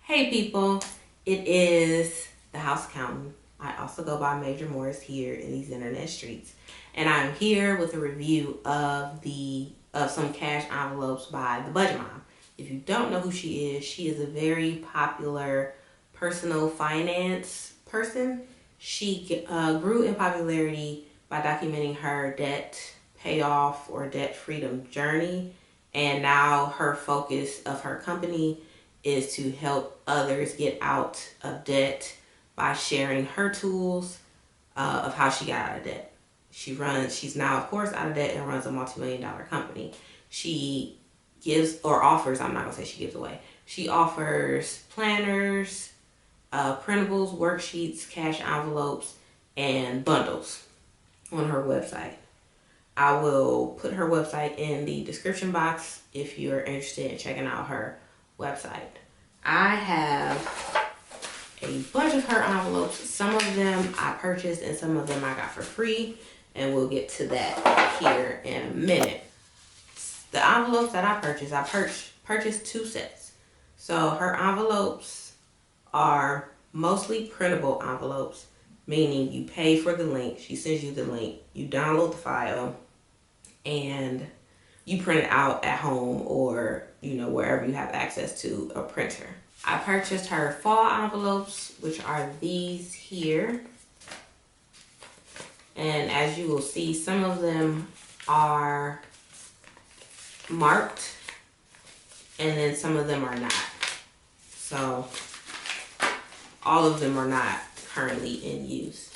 Hey people, it is the House Accountant. I also go by Major Morris here in these internet streets. And I'm here with a review of some cash envelopes by the Budget Mom. If you don't know who she is a very popular personal finance person. She grew in popularity by documenting her debt payoff or debt freedom journey. And now her focus of her company is to help others get out of debt by sharing her tools of how she got out of debt. She's now, of course, out of debt and runs a multi-million-dollar company. She gives or offers, I'm not going to say she gives away, she offers planners, printables, worksheets, cash envelopes, and bundles on her website. I will put her website in the description box if you're interested in checking out her website. I have a bunch of her envelopes. Some of them I purchased and some of them I got for free, and we'll get to that here in a minute. The envelopes that I purchased 2 sets. So her envelopes are mostly printable envelopes, meaning you pay for the link, she sends you the link, you download the file, and you print it out at home or wherever you have access to a printer. I purchased her fall envelopes, which are these here. And as you will see, some of them are marked and then some of them are not. So all of them are not currently in use.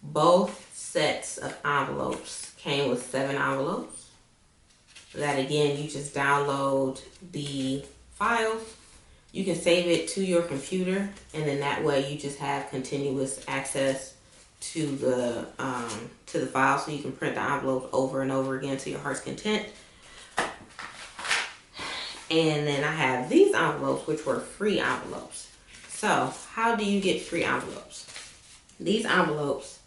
Both sets of envelopes came with 7 envelopes. That again, you just download the files. You can save it to your computer, and then that way you just have continuous access to the file, so you can print the envelopes over and over again to your heart's content. And then I have these envelopes, which were free envelopes. So how do you get free envelopes? These envelopes,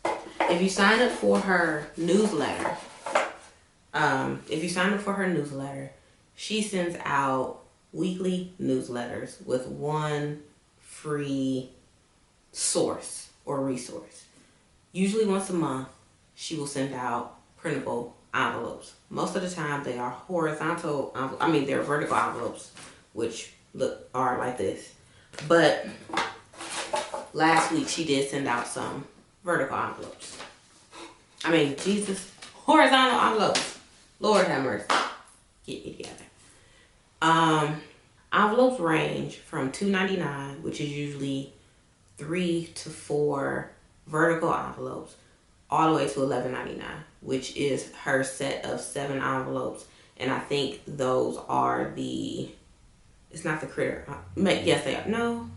if you sign up for her newsletter, she sends out weekly newsletters with one free source or resource. Usually once a month, she will send out printable envelopes. Most of the time, they are they're vertical envelopes, which are like this. But last week, she did send out some vertical envelopes. Horizontal envelopes. Lord have mercy. Get me together. Envelopes range from $2.99, which is usually 3 to 4 vertical envelopes, all the way to $11.99, which is her set of 7 envelopes. And I think those are it's not the critter. Yes, they are. No,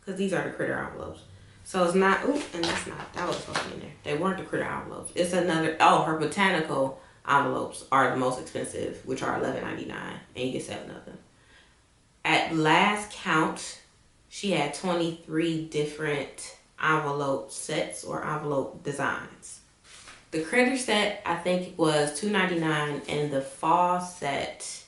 because these are the critter envelopes. So it's not, that was supposed to be in there. They weren't the critter envelopes. It's her botanical envelopes are the most expensive, which are $11.99, and you get 7 of them. At last count, she had 23 different envelope sets or envelope designs. The critter set, I think, was $2.99, and the fall set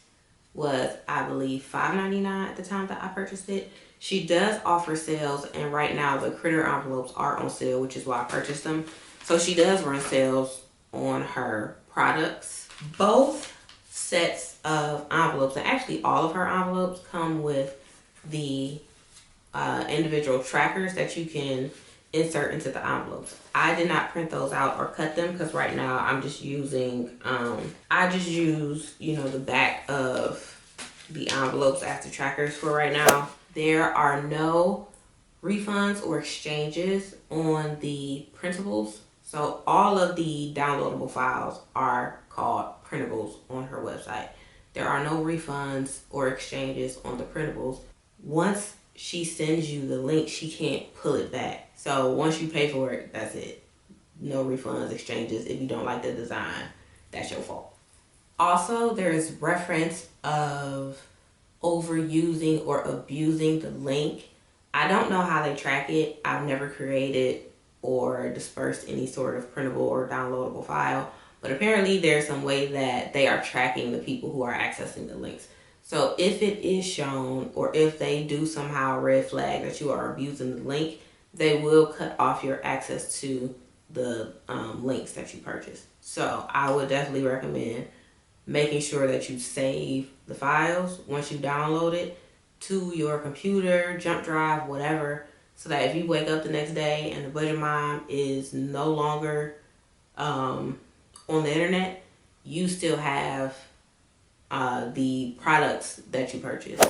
was, I believe, $5.99 at the time that I purchased it. She does offer sales, and right now the critter envelopes are on sale, which is why I purchased them. So she does run sales on her products. Both sets of envelopes, and actually all of her envelopes, come with the individual trackers that you can insert into the envelopes. I did not print those out or cut them because right now I'm just using, I just use, the back of the envelopes as the trackers for right now. There are no refunds or exchanges on the printables. So all of the downloadable files are called printables on her website. There are no refunds or exchanges on the printables. Once she sends you the link, she can't pull it back. So once you pay for it, that's it. No refunds, exchanges. If you don't like the design, that's your fault. Also, there is reference of overusing or abusing the link. I don't know how they track it. I've never created or dispersed any sort of printable or downloadable file, but apparently there's some way that they are tracking the people who are accessing the links. So if it is shown, or if they do somehow red flag that you are abusing the link, they will cut off your access to the links that you purchase. So I would definitely recommend making sure that you save the files once you download it to your computer, jump drive, whatever, so that if you wake up the next day and the Budget Mom is no longer on the internet, you still have the products that you purchase.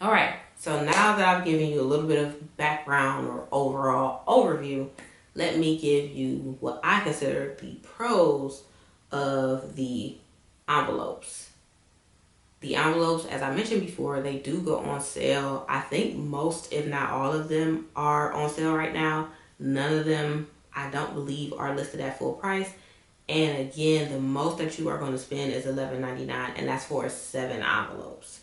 All right, so now that I've given you a little bit of background or overall overview, let me give you what I consider the pros of the envelopes. The envelopes, as I mentioned before, they do go on sale. I think most, if not all of them, are on sale right now. None of them, I don't believe, are listed at full price. And again, the most that you are going to spend is $11.99, and that's for 7 envelopes.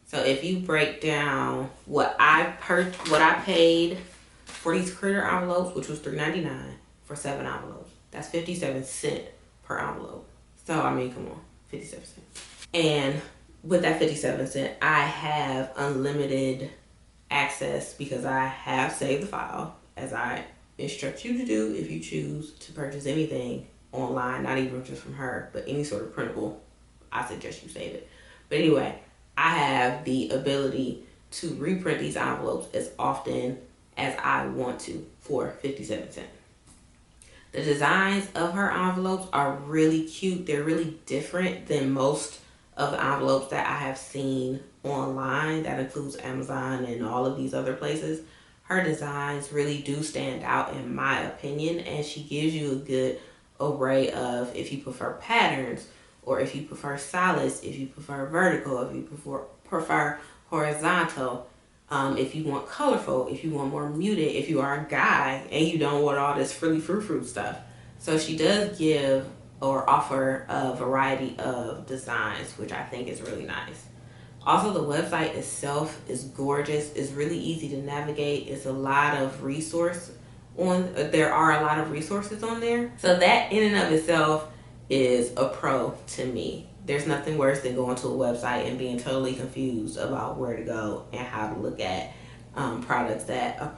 So if you break down what I paid for these critter envelopes, which was $3.99 for 7 envelopes, that's 57 cents per envelope. So I mean, come on, 57 cents. And with that 57 cents, I have unlimited access because I have saved the file, as I instruct you to do if you choose to purchase anything online, not even just from her, but any sort of printable. I suggest you save it. But anyway, I have the ability to reprint these envelopes as often as I want to for 57 cents. The designs of her envelopes are really cute. They're really different than most of the envelopes that I have seen online. That includes Amazon and all of these other places. Her designs really do stand out in my opinion, and she gives you a good array of, if you prefer patterns, or if you prefer solids, if you prefer vertical, if you prefer horizontal, if you want colorful, if you want more muted, if you are a guy and you don't want all this frilly fruit stuff. So she does give or offer a variety of designs, which I think is really nice. Also, the website itself is gorgeous. It's really easy to navigate. It's a lot of there are a lot of resources on there. So that in and of itself is a pro to me. There's nothing worse than going to a website and being totally confused about where to go and how to look at products that a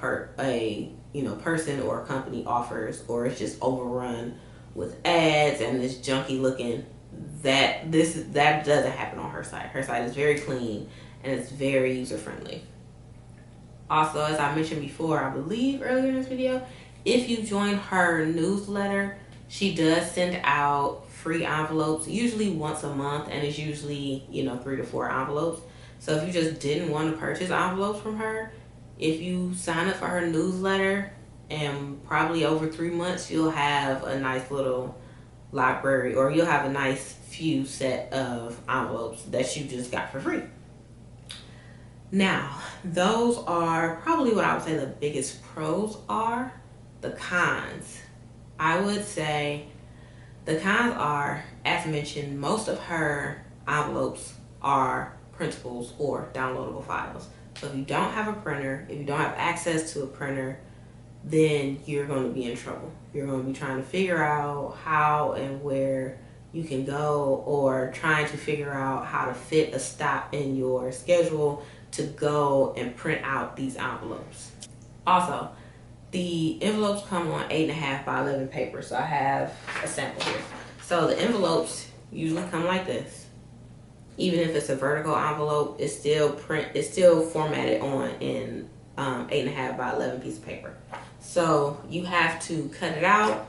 person or a company offers, or it's just overrun with ads and this junky looking. That doesn't happen on her site. Her site is very clean and it's very user friendly. Also, as I mentioned before, I believe earlier in this video, if you join her newsletter, she does send out free envelopes, usually once a month, and it's usually 3 to 4 envelopes. So if you just didn't want to purchase envelopes from her, if you sign up for her newsletter, and probably over 3 months, you'll have a nice little library, or you'll have a nice few set of envelopes that you just got for free. Now, those are probably what I would say the biggest pros are. The cons, I would say the cons are, as mentioned, most of her envelopes are printables or downloadable files. So if you don't have a printer, if you don't have access to a printer, then you're going to be in trouble. You're going to be trying to figure out how and where you can go, or trying to figure out how to fit a stop in your schedule to go and print out these envelopes. Also, the envelopes come on 8.5 by 11 paper, so I have a sample here. So the envelopes usually come like this. Even if it's a vertical envelope, it's still formatted on in 8.5 by 11 piece of paper. So you have to cut it out,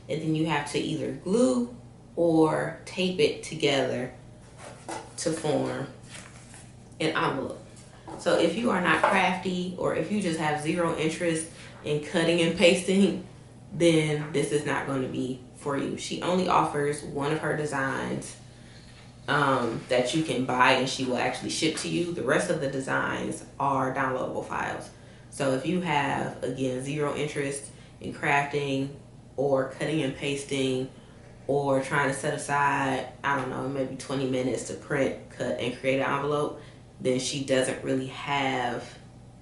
and then you have to either glue or tape it together to form an envelope. So if you are not crafty, or if you just have zero interest in cutting and pasting, then this is not going to be for you. She only offers one of her designs that you can buy, and she will actually ship to you. The rest of the designs are downloadable files. So if you have, again, zero interest in crafting or cutting and pasting, or trying to set aside, I don't know, maybe 20 minutes to print, cut, and create an envelope, then she doesn't really have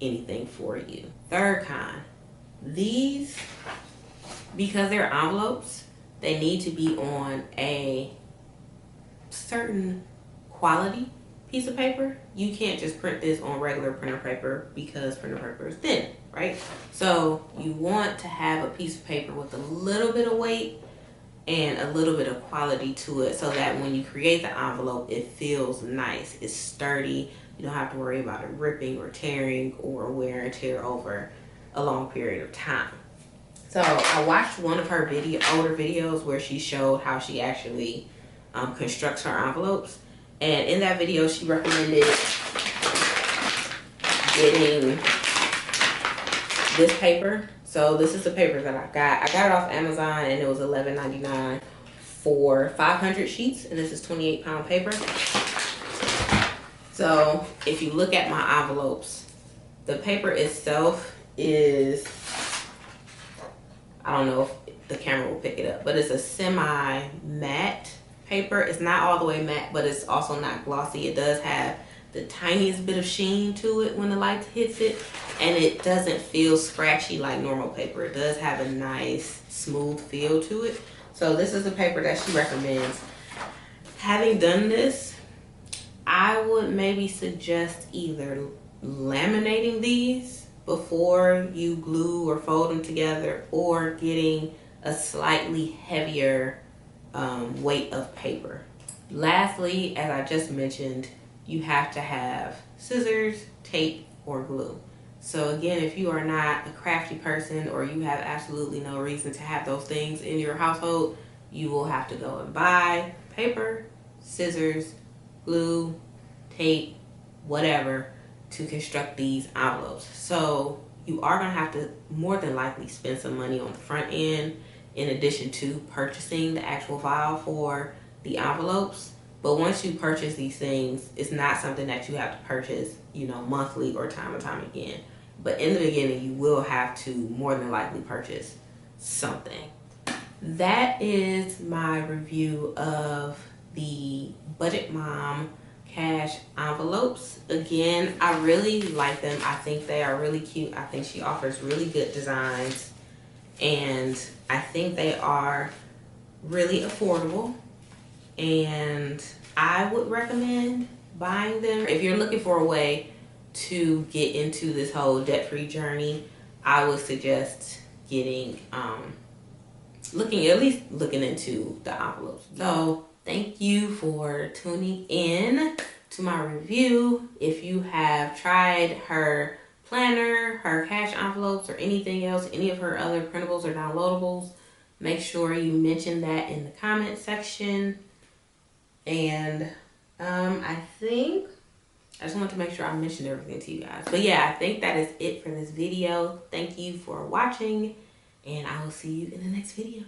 anything for you. Third con, these, because they're envelopes, they need to be on a certain quality piece of paper, you can't just print this on regular printer paper because printer paper is thin, right? So you want to have a piece of paper with a little bit of weight and a little bit of quality to it so that when you create the envelope, it feels nice. It's sturdy. You don't have to worry about it ripping or tearing or wear and tear over a long period of time. So I watched one of her older videos where she showed how she actually constructs her envelopes. And in that video, she recommended getting this paper. So this is the paper that I got. I got it off Amazon and it was $11.99 for 500 sheets. And this is 28-pound paper. So if you look at my envelopes, the paper itself is, I don't know if the camera will pick it up, but it's a semi-matte paper. It's not all the way matte, but it's also not glossy. It does have the tiniest bit of sheen to it when the light hits it, and it doesn't feel scratchy like normal paper. It does have a nice smooth feel to it. So this is the paper that she recommends. Having done this, I would maybe suggest either laminating these before you glue or fold them together, or getting a slightly heavier weight of paper. Lastly, as I just mentioned, you have to have scissors, tape, or glue. So again, if you are not a crafty person or you have absolutely no reason to have those things in your household, you will have to go and buy paper, scissors, glue, tape, whatever, to construct these envelopes. So you are going to have to more than likely spend some money on the front end in addition to purchasing the actual file for the envelopes. But once you purchase these things, it's not something that you have to purchase, monthly or time and time again. But in the beginning, you will have to more than likely purchase something. That is my review of the Budget Mom cash envelopes. Again, I really like them. I think they are really cute. I think she offers really good designs, and I think they are really affordable, and I would recommend buying them. If you're looking for a way to get into this whole debt-free journey, I would suggest getting looking into the envelopes. So thank you for tuning in to my review. If you have tried her planner, her cash envelopes, or anything else, any of her other printables or downloadables, make sure you mention that in the comment section. And I just want to make sure I mentioned everything to you guys. But yeah, I think that is it for this video. Thank you for watching, and I will see you in the next video.